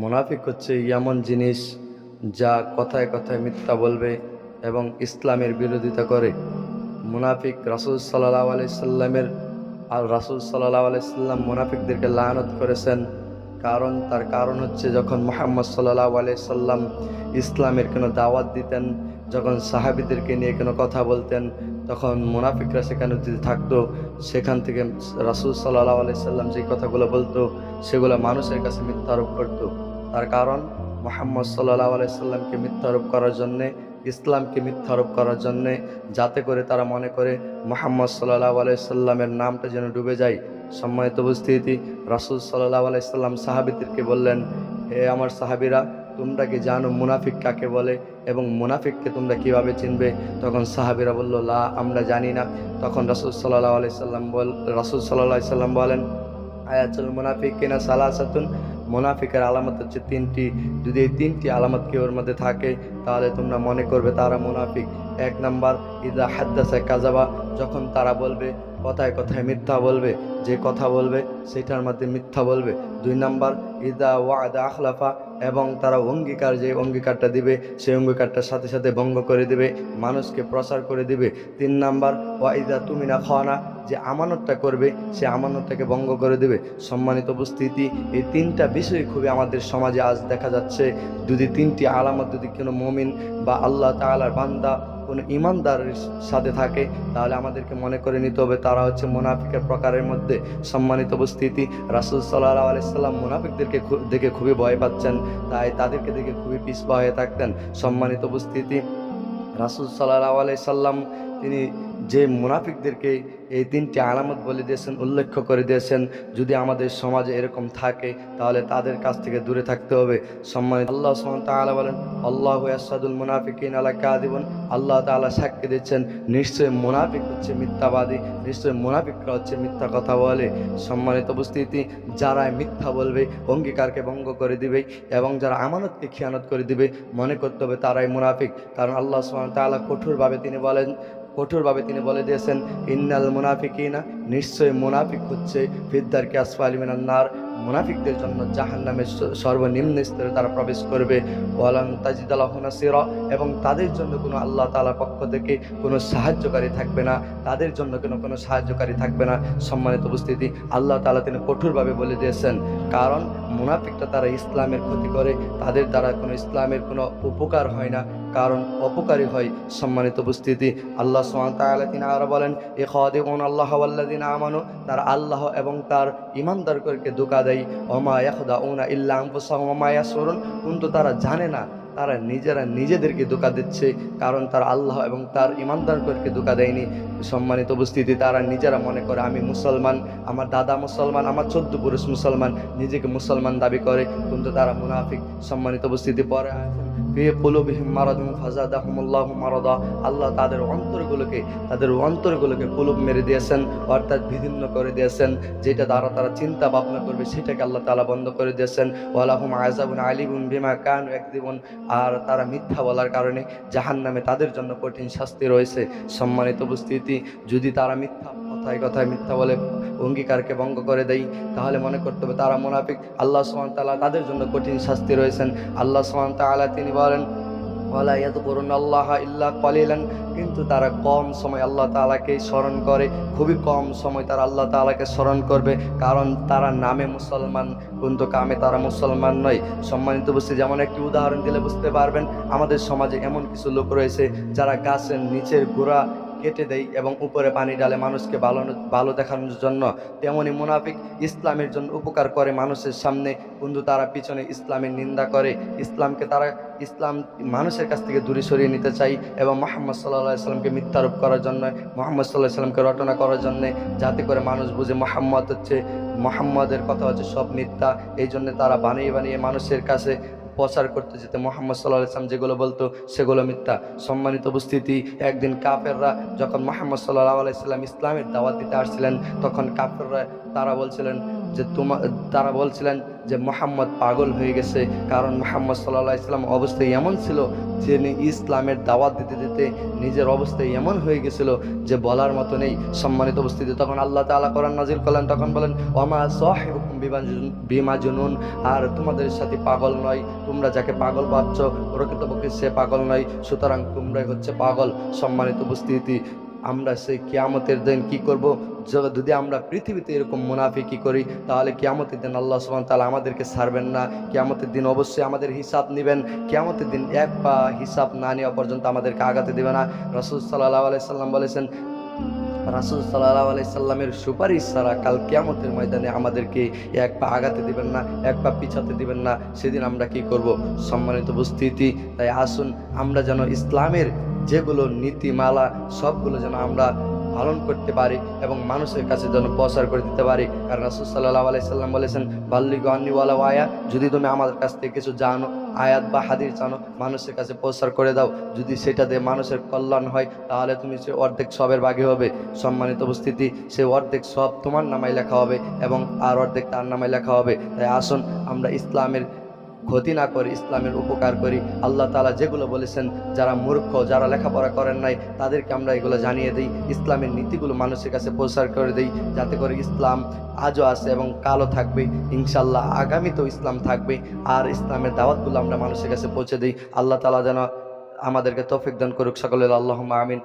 মুনাফিক হচ্ছে এমন জিনিস যা কথায় কথায় মিথ্যা বলবে এবং ইসলামের বিরোধিতা করে। মুনাফিক রাসূল সাল্লাল্লাহু আলাইহি সাল্লামের আর রাসূল সাল্লাল্লাহু আলাইহি সাল্লাম মুনাফিকদেরকে লানত করেছেন। তার কারণ হচ্ছে যখন মুহাম্মদ সাল্লাল্লাহু আলাইহি সাল্লাম ইসলামের কোনো দাওয়াত দিতেন, যখন সাহাবীদেরকে নিয়ে কোনো কথা বলতেন, তখন মুনাফিকরা সেখানে যদি থাকতো, সেখান থেকে রাসূল সাল্লাল্লাহু আলাইহি সাল্লাম যে কথাগুলো বলতো সেগুলো মানুষের কাছে মিথ্যা আরোপ করতো। তার কারণ মুহাম্মদ সাল্লাল্লাহু আলাইহি সাল্লামকে মিথ্যা আরোপ করার জন্যে, ইসলামকে মিথ্যা আরোপ করার জন্যে, যাতে করে তারা মনে করে মুহাম্মদ সাল্লাল্লাহু আলাইহি সাল্লামের নামটা যেন ডুবে যায়। সম্মানিত উপস্থিতি, রাসূল সাল্লাল্লাহু আলাইহি সাল্লাম সাহাবীদেরকে বললেন, হে আমার সাহাবীরা, তোমরা কি জানো মুনাফিক কাকে বলে এবং মুনাফিককে তোমরা কিভাবে চিনবে? তখন সাহাবীরা বলল, লা, আমরা জানি না। তখন রাসূল সাল্লাল্লাহু আলাইহি সাল্লাম বলেন, আয়াতুল মুনাফিকিনা সালাসাতুন, মুনাফিকের আলামত হচ্ছে তিনটি। যদি এই তিনটি আলামত কেউ ওর মধ্যে থাকে তাহলে তোমরা মনে করবে তারা মুনাফিক। এক নাম্বার, ইদা হাদ্দাসা কাযাবা, যখন তারা বলবে কথায় কথায় মিথ্যা বলবে, যে কথা বলবে সেটার মধ্যে মিথ্যা বলবে। দুই নাম্বার, ইদা ওয়াদা আখলাফা, এবং তারা যে অঙ্গীকারটা দিবে সেই অঙ্গীকারটার সাথে সাথে ভঙ্গ করে দিবে, মানুষকে প্রচার করে দিবে। তিন নাম্বার, ওয়াইদা তুমিনা খানা, যে আমানতটা করবে সে আমানতটাকে ভঙ্গ করে দেবে। সম্মানিত উপস্থিতি, এই তিনটা বিষয় খুবই আমাদের সমাজে আজ দেখা যাচ্ছে। যদি তিনটি আলামত যদি কোনো মুমিন বা আল্লাহ তাআলার বান্দা কোনো ইমানদারের সাথে থাকে তাহলে আমাদেরকে মনে করে নিতে হবে তারা হচ্ছে মুনাফিকের প্রকারের মধ্যে। সম্মানিত উপস্থিতি, রাসূল সাল্লাল্লাহু আলাইহি সাল্লাম মুনাফিকদেরকে দেখে খুবই ভয় পাচ্ছেন, তাই তাদেরকে দেখে খুবই পিছপা হয়ে থাকতেন। সম্মানিত উপস্থিতি, রাসূল সাল্লাল্লাহু আলাইহি সাল্লাম তিনি যে মুনাফিকদেরকে এই তিনটি আলামত বলে দিয়েছেন, উল্লেখ করে দিয়েছেন, যদি আমাদের সমাজে এরকম থাকে তাহলে তাদের কাছ থেকে দূরে থাকতে হবে। সম্মানিত, আল্লাহ সুবহানাহু ওয়া তাআলা বলেন, আল্লাহু ইয়াশহাদুল মুনাফিকিনা আলা কাযিবুন, আল্লাহ তাআলা সাক্ষ্য দিচ্ছেন নিশ্চয়ই মুনাফিক হচ্ছে মিথ্যাবাদী, নিশ্চয়ই মুনাফিকরা হচ্ছে মিথ্যা কথা বলে। সম্মানিত উপস্থিতি, যারা মিথ্যা বলবে, অঙ্গীকারকে ভঙ্গ করে দিবে এবং যারা আমানতকে খিয়ানত করে দিবে, মনে করতে হবে তারাই মুনাফিক। কারণ আল্লাহ সুবহানাহু ওয়া তাআলা কঠোরভাবে তিনি বলে দিয়েছেন, ইন্নাল মুনাফিকিনা, নিশ্চয়ই মুনাফিক হচ্ছে ফিদ্দারকে আসফালি মিনান নার, মুনাফিকদের জন্য জাহান্নামের সর্বনিম্ন স্তরে তারা প্রবেশ করবে। ওয়ালান তাজিদা লাহু নাসিরা, এবং তাদের জন্য কোনো আল্লাহ তাআলার পক্ষ থেকে কোনো সাহায্যকারী থাকবে না, তাদের জন্য কোনো সাহায্যকারী থাকবে না। সম্মানিত উপস্থিতি, আল্লাহ তাআলা তিনি কঠোরভাবে বলে দিয়েছেন, কারণ মুনাফিকটা তারা ইসলামের ক্ষতি করে, তাদের দ্বারা কোনো ইসলামের কোনো উপকার হয় না, কারণ অপকারী হয়। সম্মানিত উপস্থিতি, আল্লাহ সুবহানাহু ওয়া তাআলা তিনি আরো বলেন, ইখাদিউন আল্লাহ ওয়াল্লাযিনা আমানু, তারা আল্লাহ এবং তার ঈমানদারদেরকে ধোঁকা দেয়। ওমা ইয়াখদাউনা ইল্লা আনফুসাহুম ওয়া মা ইয়াশউরুন, কিন্তু তারা জানে না তারা নিজেদেরকে ধোঁকা দিচ্ছে, কারণ তারা আল্লাহ এবং তার ঈমানদারদেরকে ধোঁকা দেয়নি। সম্মানিত উপস্থিতি, তারা নিজেরা মনে করে আমি মুসলমান, আমার দাদা মুসলমান, আমার 14 পুরুষ মুসলমান, নিজেকে মুসলমান দাবি করে, কিন্তু তারা মুনাফিক। সম্মানিত উপস্থিতি, পরে ফি কুলুবিহিম মারাদুন ফাযাদাহুমুল্লাহু মারাদা, আল্লাহ তাদের অন্তরগুলোকে কুলুব মেরে দিয়েছেন, অর্থাৎ বিদীর্ণ করে দিয়েছেন, যেটা দ্বারা তারা চিন্তা ভাবনা করবে সেটাকে আল্লাহ তাআলা বন্ধ করে দিয়েছেন। ওয়ালাহুম আযাবুন আলীমুন বিমা কানু ইয়াকযিবুন, আর তারা মিথ্যা বলার কারণে জাহান্নামে তাদের জন্য কঠিন শাস্তি রয়েছে। সম্মানিত উপস্থিতি, যদি তারা কথায় মিথ্যা বলে, অঙ্গীকারকে ভঙ্গ করে দেয়, তাহলে মনে করতে হবে তারা মুনাফিক। আল্লাহ সুবহানাহু ওয়া তাআলা তাদের জন্য কঠিন শাস্তি রয়েছেন। আল্লাহ সুবহানাহু ওয়া তাআলা তিনি বলেন, ওয়ালা ইয়াযকুরুনাল্লাহা ইল্লা কলিলান, কিন্তু তারা কম সময় আল্লাহ তাআলাকে স্মরণ করে, খুবই কম সময় তারা আল্লাহ তাআলাকে স্মরণ করবে, কারণ তারা নামে মুসলমান কিন্তু কামে তারা মুসলমান নয়। সম্মানিত উপস্থিতি, যেমন একটি উদাহরণ দিলে বুঝতে পারবেন, আমাদের সমাজে এমন কিছু লোক রয়েছে যারা গাছের নিচের গোড়া কেটে দেয় এবং উপরে পানি ডালে মানুষকে ভালো দেখানোর জন্য। তেমনি মুনাফিক ইসলামের জন্য উপকার করে মানুষের সামনে, কিন্তু তারা পিছনে ইসলামের নিন্দা করে, ইসলাম মানুষের কাছ থেকে দূরে সরিয়ে নিতে চাই এবং মুহাম্মদ সাল্লাল্লাহু আলাইহি সাল্লামকে মিথ্যারোপ করার জন্য, মুহাম্মদ সাল্লাল্লাহু আলাইহি সাল্লামকে রটনা করার জন্য, যাতে করে মানুষ বুঝে মুহাম্মদের কথা হচ্ছে সব মিথ্যা। এই জন্য তারা বানিয়ে মানুষের কাছে প্রচার করতে যেতে মুহাম্মদ সাল্লাল্লাহু আলাইহি সাল্লাম যেগুলো বলতো সেগুলো মিথ্যা। সম্মানিত উপস্থিতি, একদিন কাফেররা যখন মুহাম্মদ সাল্লাল্লাহু আলাইহি সাল্লাম ইসলামের দাওয়াত দিতে আসছিলেন, তখন কাফেররা তারা বলছিলেন, যে তারা বলছিলেন যে মুহাম্মদ পাগল হয়ে গেছে, কারণ মুহাম্মদ সাল্লাল্লাহু আলাইহি সাল্লাম অবস্থায় এমন ছিল যে ইসলামের দাওয়াত দিতে দিতে নিজের অবস্থায় এমন হয়ে গেছিল যে বলার মতো নেই। সম্মানিত উপস্থিতি, তখন আল্লাহ তাআলা কোরআন নাজিল করলেন, তখন বলেন ওমা সাহিবুকুম বিমাজনুন, আর তোমাদের সাথে পাগল নয়, তোমরা যাকে পাগল ভাবছো প্রকৃতপক্ষে সে পাগল নয়, সুতরাং তোমরাই হচ্ছে পাগল। সম্মানিত উপস্থিতি, আমরা সেই কিয়ামতের দিন কি করব? যদি আমরা পৃথিবীতে এরকম মুনাফিকি করি তাহলে কিয়ামতের দিন আল্লাহ সুবহানাহু ওয়া তাআলা আমাদেরকে ছাড়বেন না। কিয়ামতের দিন অবশ্যই আমাদের হিসাব নেবেন। কিয়ামতের দিন এক পা হিসাব না নেওয়া পর্যন্ত আমাদেরকে আগাতে দেবে না। রাসূল সাল্লাল্লাহু আলাইহি সাল্লাম বলেছেন, রাসূল সাল্লাল্লাহু আলাইহি সাল্লামের সুপারিশ ছাড়া কাল কিয়ামতের ময়দানে আমাদেরকে এক পা আগাতে দিবেন না, এক পা পিছাতে দিবেন না। সেদিন আমরা কি করব? সম্মানিত উপস্থিতি, তাই আসুন আমরা যেন ইসলামের যেগুলো নীতিমালা সবগুলো যেন আমরা পালন করতে পারি এবং মানুষের কাছে যেন প্রচার করে দিতে পারি। কারণ রাসূল সাল্লাল্লাহু আলাইহি সাল্লাম বলেছেন, বাল্লিগু আন্নী ওয়ালাউ আয়া, যদি তুমি আমাদের কাছ থেকে কিছু জানো, আয়াত বা হাদিস জানো, মানুষের কাছে প্রচার করে দাও। যদি সেটা দিয়ে মানুষের কল্যাণ হয় তাহলে তুমি সে অর্ধেক সবের ভাগী হবে। সম্মানিত উপস্থিতি, সে অর্ধেক সব তোমার নামায় লেখা হবে এবং আর অর্ধেক তার নামায় লেখা হবে। তাই আসুন আমরা ইসলামের ক্ষতি না করি, ইসলামের উপকার করি। আল্লাহ তাআলা যেগুলো বলেছেন, যারা মূর্খ, যারা লেখাপড়া করেন নাই, তাদেরকে আমরা এগুলো জানিয়ে দিই, ইসলামের নীতিগুলো মানুষের কাছে প্রচার করে দিই, যাতে করে ইসলাম আজও আছে এবং কালও থাকবে, ইনশাল্লাহ আগামীতেও ইসলাম থাকবে। আর ইসলামের দাওয়াতগুলো আমরা মানুষের কাছে পৌঁছে দিই। আল্লাহ তাআলা যেন আমাদেরকে তৌফিক দান করুক। সকলে আল্লাহুম্মা আমিন।